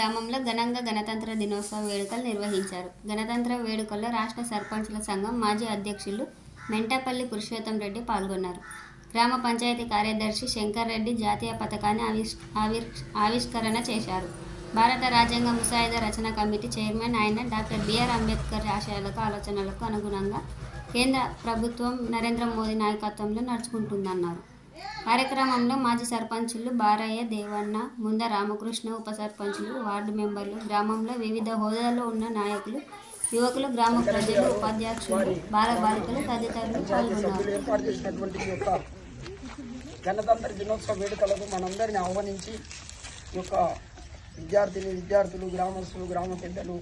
గ్రామంలో ఘనంగా గణతంత్ర దినోత్సవ వేడుకలు నిర్వహించారు. గణతంత్ర వేడుకల్లో రాష్ట్ర సర్పంచుల సంఘం మాజీ అధ్యక్షులు మెంటపల్లి పురుషోత్తం రెడ్డి పాల్గొన్నారు. గ్రామ పంచాయతీ కార్యదర్శి శంకర్ రెడ్డి జాతీయ పతాకాన్ని ఆవిష్కరణ చేశారు. భారత రాజ్యాంగ ముసాయిదా రచన కమిటీ చైర్మన్ అయిన డాక్టర్ బిఆర్ అంబేద్కర్ ఆశయాలకు, ఆలోచనలకు అనుగుణంగా కేంద్ర ప్రభుత్వం నరేంద్ర మోదీ నాయకత్వంలో నడుచుకుంటుందన్నారు. కార్యక్రమంలో మాజీ సర్పంచులు బారయ్య, దేవన్న, ముంద రామకృష్ణ, ఉప సర్పంచులు, వార్డు మెంబర్లు, గ్రామంలో వివిధ హోదాలో ఉన్న నాయకులు, యువకులు, గ్రామ ప్రజలు, ఉపాధ్యక్షులు, బాలబాలికలు తదితరులు పాల్గొన్నారు. ఏర్పాటు చేసినటువంటి గణతంత్ర దినోత్సవ వేడుకలకు మనందరినీ ఆహ్వానించి ఈ యొక్క విద్యార్థులు, గ్రామస్తులు, గ్రామ పెద్దలు,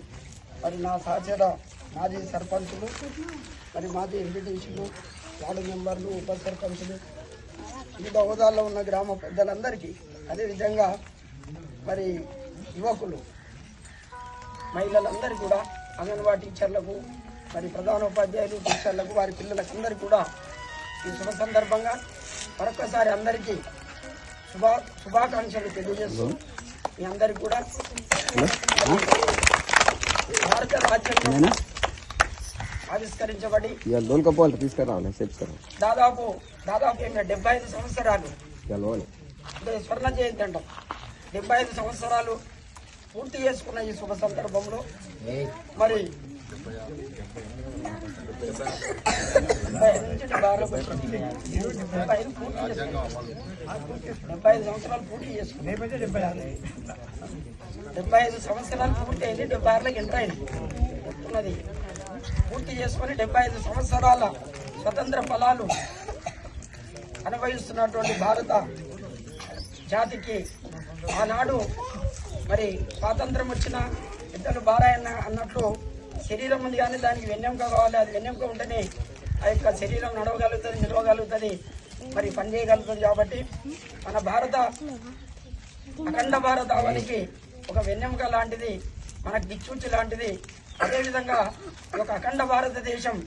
మరి నా సహచర మాజీ సర్పంచులు, మరి మాజీ ఎంపీటీసీలు, వార్డు మెంబర్లు, ఉప సర్పంచులు, వివిధ హోదాల్లో ఉన్న గ్రామ పెద్దలందరికీ, అదేవిధంగా మరి యువకులు, మహిళలందరికీ కూడా, అంగన్వాడీ టీచర్లకు, మరి ప్రధానోపాధ్యాయులు, టీచర్లకు, వారి పిల్లలకు అందరికీ కూడా ఈ శుభ సందర్భంగా మరొకసారి అందరికీ శుభాకాంక్షలు తెలియజేస్తూ మీ అందరికీ కూడా భారత రాజ్యాంగం ఆవిష్కరించబడి దాదాపు 75 సంవత్సరాలు స్వర్ణ జయంతి అంటాం. 75 సంవత్సరాలు పూర్తి చేసుకున్న ఈ శుభ సందర్భంలో మరి 75 సంవత్సరాలు పూర్తి చేసుకున్నాయి. 75 సంవత్సరాలు పూర్తి అయింది. 76లకు ఎంటర్ అయింది ఉన్నది పూర్తి చేసుకుని 75 సంవత్సరాల స్వతంత్ర ఫలాలు అనుభవిస్తున్నటువంటి భారత జాతికి ఆనాడు మరి స్వాతంత్రం వచ్చిన పెద్దలు బారాయన్న అన్నట్లు శరీరం ఉంది కానీ దానికి వెన్నెముక కావాలి. అది వెన్నెముక ఉంటేనే ఆ యొక్క శరీరం నడవగలుగుతుంది, నిలవగలుగుతుంది, మరి పనిచేయగలుగుతుంది. కాబట్టి మన అఖండ భారత అవనికి ఒక వెన్నెముక లాంటిది, మనకు దిక్సూచి లాంటిది. అదేవిధంగా ఒక అఖండ భారతదేశం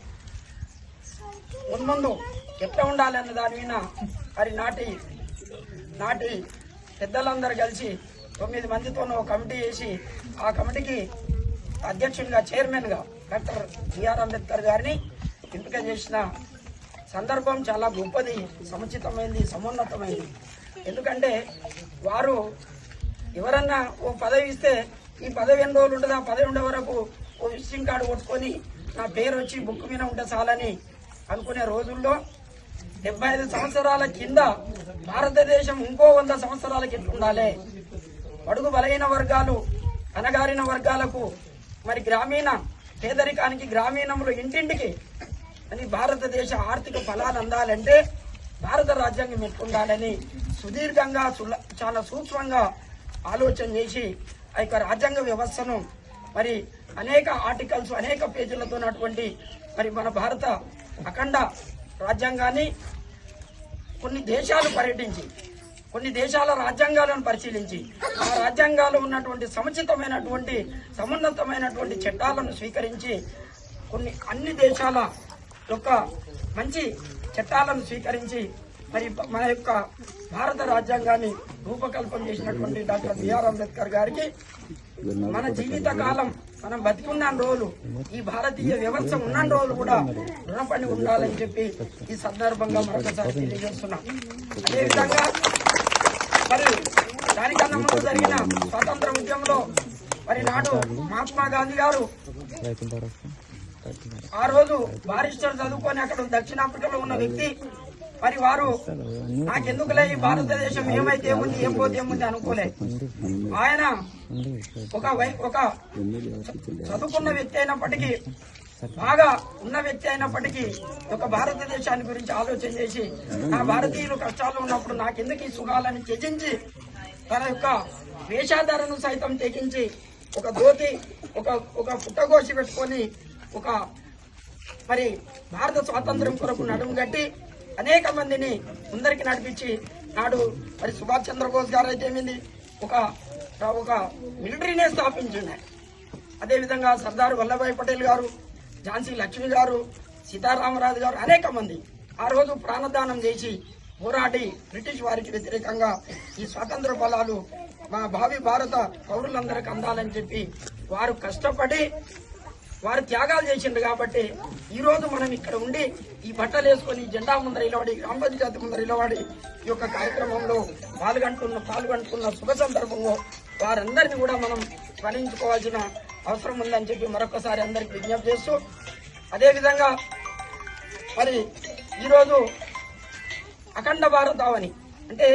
మున్ముందు ఎట్లా ఉండాలన్న దాని మీద మరి నాటి పెద్దలందరూ కలిసి 9 మందితో ఒక కమిటీ చేసి ఆ కమిటీకి అధ్యక్షునిగా, చైర్మన్గా డాక్టర్ బిఆర్ అంబేద్కర్ గారిని ఎంపిక చేసిన సందర్భం చాలా గొప్పది, సముచితమైంది, సమున్నతమైంది. ఎందుకంటే వారు ఎవరన్నా ఓ పదవి ఇస్తే ఈ పదవి ఎన్ని రోజులు ఉంటుంది, ఆ పదవి ఉండే వరకు ఓ విజిటింగ్ కార్డు కొట్టుకొని నా పేరు వచ్చి బుక్ మీద ఉంటే చాలని అనుకునే రోజుల్లో 75 సంవత్సరాల కింద భారతదేశం ఇంకో 100 సంవత్సరాలకి ఎట్లుండాలి, బడుగు బలహీన వర్గాలు, అనగారిన వర్గాలకు, మరి గ్రామీణ పేదరికానికి, గ్రామీణంలో ఇంటింటికి అని భారతదేశ ఆర్థిక ఫలాలు అందాలంటే భారత రాజ్యాంగం ఎట్లుండాలని సుదీర్ఘంగా చాలా సూక్ష్మంగా ఆలోచన చేసి ఆ యొక్క రాజ్యాంగ వ్యవస్థను మరి అనేక ఆర్టికల్స్, అనేక పేజీలతో ఉన్నటువంటి మరి మన భారత అఖండ రాజ్యాంగాన్ని కొన్ని దేశాలు పర్యటించి, కొన్ని దేశాల రాజ్యాంగాలను పరిశీలించి ఆ రాజ్యాంగాలు ఉన్నటువంటి సముచితమైనటువంటి, సమున్నతమైనటువంటి చట్టాలను స్వీకరించి అన్ని దేశాల యొక్క మంచి చట్టాలను స్వీకరించి మరి మన యొక్క భారత రాజ్యాంగాన్ని రూపకల్పన చేసినటువంటి డాక్టర్ బిఆర్ అంబేద్కర్ గారికి మన జీవిత కాలం, మనం బతికున్న రోజులు, ఈ భారతీయ వ్యవస్థ ఉన్న రోజులు కూడా రుణపడి ఉండాలని చెప్పి ఈ సందర్భంగా మరొకసారి తెలియజేస్తున్నాం. అదేవిధంగా మరి దానికన్నా ముందు జరిగిన స్వాతంత్ర ఉద్యమంలో మరి నాడు మహాత్మా గాంధీ గారు ఆ రోజు బారిస్టర్ చదువుకొని అక్కడ దక్షిణాఫ్రికాలో ఉన్న వ్యక్తి, మరి వారు నాకెందుకులే ఈ భారతదేశం ఏమైతే ఏముంది, ఏం పోతే ఏముంది అనుకోలే. ఆయన ఒక చదువుకున్న వ్యక్తి అయినప్పటికీ, బాగా ఉన్న వ్యక్తి అయినప్పటికీ ఒక భారతదేశాన్ని గురించి ఆలోచన చేసి నా భారతీయులు కష్టాలు ఉన్నప్పుడు నాకెందుకు ఈ సుఖాలని త్యజించి తన యొక్క వేషాధారను సైతం తెగించి ఒక ధోతి, ఒక పుట్టగోసి పెట్టుకొని ఒక మరి భారత స్వాతంత్ర్యం కొరకు నడుము గట్టి అనేక మందిని ముందరికి నడిపించి నాడు మరి సుభాష్ చంద్రబోస్ గారు అయితే ఏమింది ఒక మిలిటరీనే స్థాపించింది. అదేవిధంగా సర్దార్ వల్లభాయ్ పటేల్ గారు, ఝాన్సీ లక్ష్మి గారు, సీతారామరాజు గారు, అనేక మంది ఆ రోజు ప్రాణదానం చేసి పోరాడి బ్రిటిష్ వారికి వ్యతిరేకంగా ఈ స్వాతంత్ర ఫలాలు మా భావి భారత పౌరులందరికీ అందాలని చెప్పి వారు కష్టపడి వారు త్యాగాలు చేసిండ్రు కాబట్టి ఈ రోజు మనం ఇక్కడ ఉండి ఈ బట్టలు వేసుకొని జెండా ముందర నిలబడి గ్రామ పంచాయతీ ముందర నిలబడి ఈ యొక్క కార్యక్రమంలో పాల్గొంటున్న శుభ సందర్భంలో వారందరినీ కూడా మనం స్మరించుకోవాల్సిన అవసరం ఉందని చెప్పి మరొకసారి అందరికి విజ్ఞప్తి చేస్తూ, అదేవిధంగా మరి ఈరోజు అఖండ భారతావని అంటే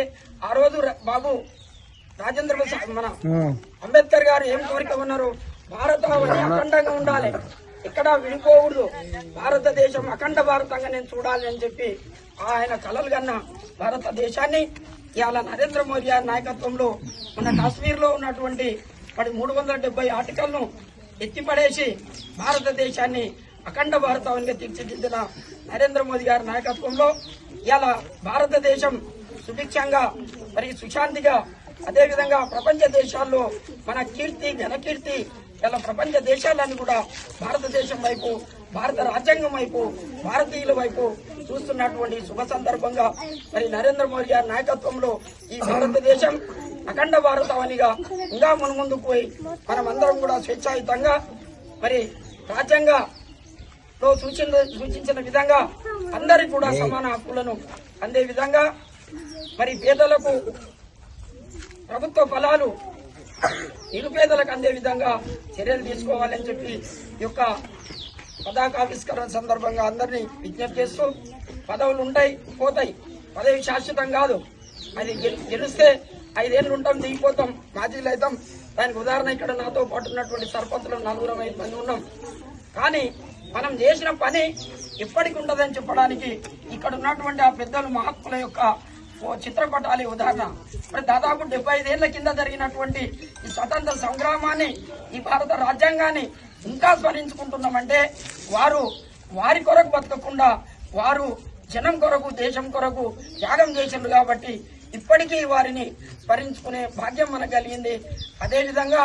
ఆ రోజు బాబు రాజేంద్ర ప్రసాద్ మన అంబేద్కర్ గారు ఏం కోరిక ఉన్నారు, భారతావని అఖండంగా ఉండాలి, ఎక్కడా విడిపోకూడదు, భారతదేశం అఖండ భారతంగా నేను చూడాలి అని చెప్పి ఆయన కలలు కన్న భారతదేశాన్ని ఇవాళ నరేంద్ర మోదీ గారి నాయకత్వంలో మన కాశ్మీర్ లో ఉన్నటువంటి 370 ఆర్టికల్ను ఎత్తిపడేసి భారతదేశాన్ని అఖండ భారతావనిగా తీర్చిదిద్దిన నరేంద్ర మోదీ గారి నాయకత్వంలో ఇవాళ భారతదేశం సుభిక్షంగా మరి సుశాంతిగా, అదేవిధంగా ప్రపంచ దేశాల్లో మన కీర్తి ఘనకీర్తి ఇలా ప్రపంచ దేశాలన్నీ కూడా భారతదేశం వైపు, భారత రాజ్యాంగం వైపు, భారతీయుల వైపు చూస్తున్నటువంటి శుభ సందర్భంగా మరి నరేంద్ర మోదీ గారి నాయకత్వంలో ఈ భారతదేశం అఖండ భారతావనిగా ఇంకా ముందుకు పోయి మనమందరం కూడా స్వేచ్ఛాయుతంగా మరి రాజ్యాంగంలో సూచించిన విధంగా అందరికీ కూడా సమాన హక్కులను అందే విధంగా మరి పేదలకు ప్రభుత్వ ఫలాలు నిరుపేదలకు అందే విధంగా చర్యలు తీసుకోవాలని చెప్పి ఈ యొక్క పతాకావిష్కరణ సందర్భంగా అందరినీ విజ్ఞప్తి చేస్తూ, పదవులు ఉంటాయి పోతాయి, పదవి శాశ్వతం కాదు, అది గెలిస్తే 5 ఏళ్ళు ఉంటాం దిగిపోతాం మాజీలు అవుతాం. దానికి ఉదాహరణ ఇక్కడ నాతో పాటు ఉన్నటువంటి సర్పంచులు 4-5 మంది ఉన్నాం. కానీ మనం చేసిన పని ఎప్పటికి ఉండదని చెప్పడానికి ఇక్కడ ఉన్నటువంటి ఆ పెద్దలు మహాత్ముల యొక్క చిత్రపటాలే ఉదాహరణ. మరి దాదాపు 75 ఏళ్ల కింద జరిగినటువంటి ఈ స్వతంత్ర సంగ్రామాన్ని, ఈ భారత రాజ్యాంగాన్ని ఇంకా స్మరించుకుంటున్నామంటే వారి కొరకు బతకకుండా వారు జనం కొరకు, దేశం కొరకు త్యాగం చేసిండ్రు కాబట్టి ఇప్పటికీ వారిని స్మరించుకునే భాగ్యం మనకు కలిగింది. అదేవిధంగా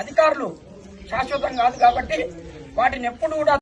అధికారులు శాశ్వతం కాదు కాబట్టి వాటిని ఎప్పుడు కూడా